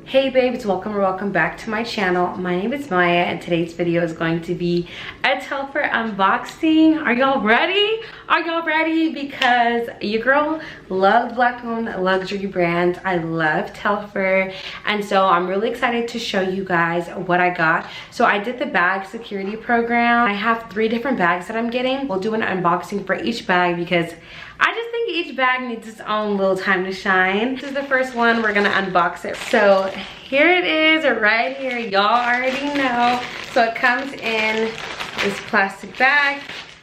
Hey babes, welcome or welcome back to my channel. My name is Maya and today's video is going to be a Telfar unboxing. Are y'all ready? Are y'all ready? Because your girl loves black-owned luxury brands. I love Telfar, and so I'm really excited to show you guys what I got. So I did the bag security program. I have 3 different bags that I'm getting. We'll do an unboxing for each bag because I just think each bag needs its own little time to shine. This is the first one. We're gonna unbox it. So here it is right here. Y'all already know. So it comes in this plastic bag,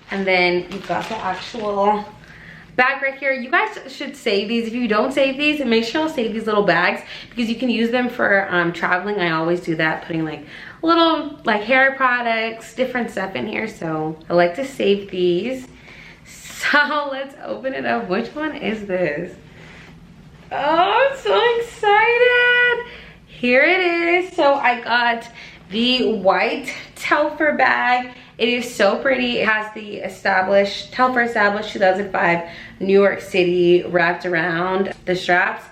and then you've got the actual bag right here. You guys should save these. If you don't save these, make sure you'll save these little bags because you can use them for traveling. I always do that, putting like little like hair products, different stuff in here. So I like to save these. So let's open it up. Which one is this? Oh, I'm so excited. Here it is. So I got the white Telfar bag. It is so pretty. It has the Telfar established 2005 New York City wrapped around the straps.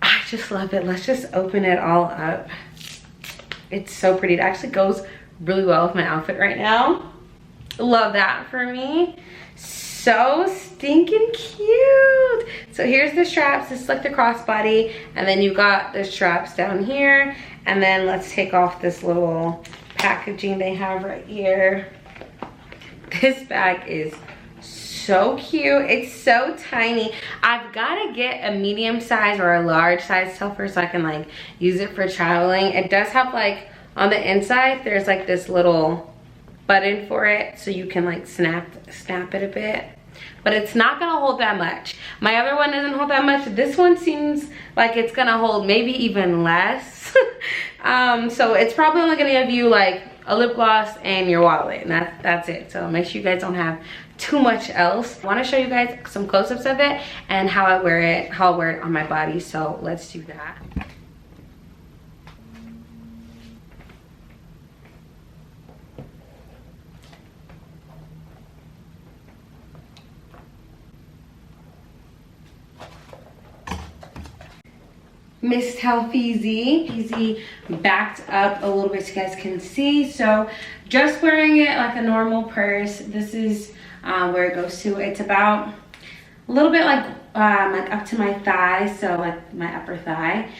I just love it. Let's just open it all up. It's so pretty. It actually goes really well with my outfit right now. Love that for me. So stinking cute. So here's the straps. This is like the crossbody, and then you got the straps down here, and then let's take off this little packaging they have right here. This bag is so cute. It's so tiny. I've got to get a medium size or a large size Telfar so I can like use it for traveling. It does have like on the inside there's like this little button for it so you can like snap it a bit, but it's not gonna hold that much. My other one doesn't hold that much. This one seems like it's gonna hold maybe even less. So it's probably only gonna give you like a lip gloss and your wallet, and that's it. So make sure you guys don't have too much else. I want to show you guys some close-ups of it and how I'll wear it on my body. So let's do that. Miss Telfeezy backed up a little bit so you guys can see. So just wearing it like a normal purse. This is where it goes to. It's about a little bit like up to my thigh, so like my upper thigh.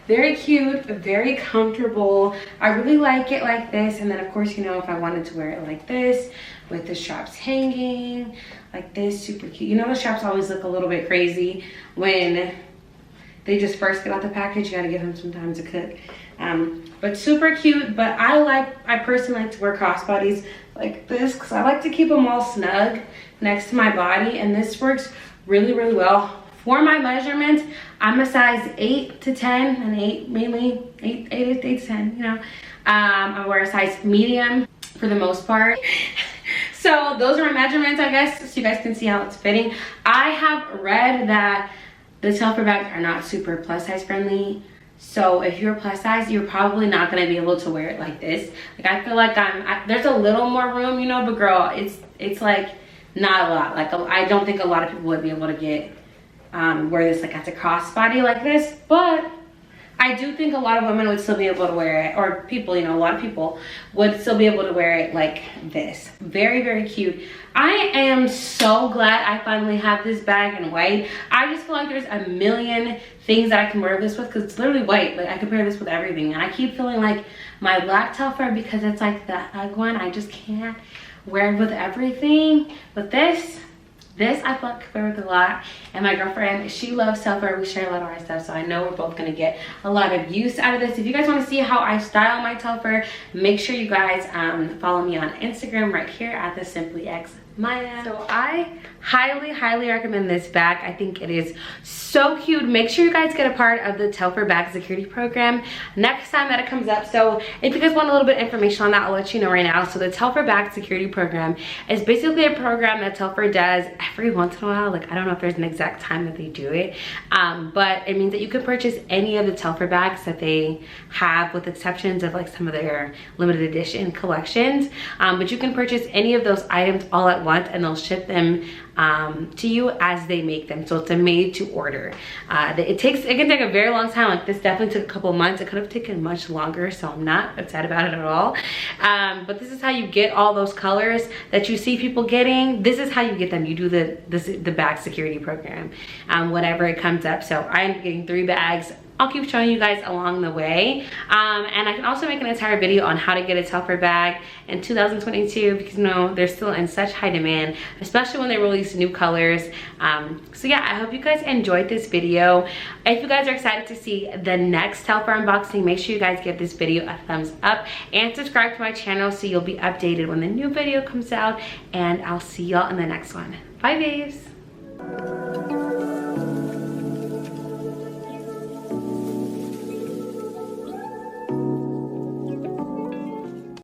Very cute, very comfortable. I really like it like this, and then of course, you know, if I wanted to wear it like this with the straps hanging like this, super cute. You know, the straps always look a little bit crazy when they just first get out the package. You gotta give them some time to cook. But super cute. But I personally like to wear crossbodies like this because I like to keep them all snug next to my body, and this works really, really well. For my measurements, I'm a size 8 to 10, and 8 mainly, 8 to 10, you know. I wear a size medium for the most part. So those are my measurements, I guess, so you guys can see how it's fitting. I have read that the Telfar bags are not super plus size friendly. So if you're plus size, you're probably not gonna be able to wear it like this. Like I feel like there's a little more room, you know, but girl, it's like not a lot. Like I don't think a lot of people would be able to get wear this like as a crossbody like this, but I do think a lot of women would still be able to wear it, or people, you know, a lot of people would still be able to wear it like this. Very, very cute. I am so glad I finally have this bag in white. I just feel like there's a million things that I can wear this with because it's literally white. Like I can pair this with everything. And I keep feeling like my black Telfar, because it's like the UGG one, I just can't wear it with everything. But this I feel like I wear with a lot. And my girlfriend, she loves Telfar. We share a lot of our stuff, so I know we're both gonna get a lot of use out of this. If you guys want to see how I style my Telfar, make sure you guys follow me on Instagram right here at the Simply X Maya. So I highly recommend this bag. I think it is so cute. Make sure you guys get a part of the Telfar bag security program next time that it comes up. So if you guys want a little bit of information on that, I'll let you know right now. So the Telfar bag security program is basically a program that Telfar does every once in a while. Like I don't know if there's an exact time that they do it, but it means that you can purchase any of the Telfar bags that they have, with exceptions of like some of their limited edition collections, but you can purchase any of those items all at once, and they'll ship them to you as they make them. So it's a made to order. It can take a very long time. Like this definitely took a couple months. It could have taken much longer, so I'm not upset about it at all. But this is how you get all those colors that you see people getting. This is how you get them. You do the bag security program, whenever it comes up. So I'm getting 3 bags. I'll keep showing you guys along the way. And I can also make an entire video on how to get a Telfar bag in 2022, because you know, they're still in such high demand, especially when they release new colors. So yeah, I hope you guys enjoyed this video. If you guys are excited to see the next Telfar unboxing, make sure you guys give this video a thumbs up and subscribe to my channel so you'll be updated when the new video comes out. And I'll see y'all in the next one. Bye babes.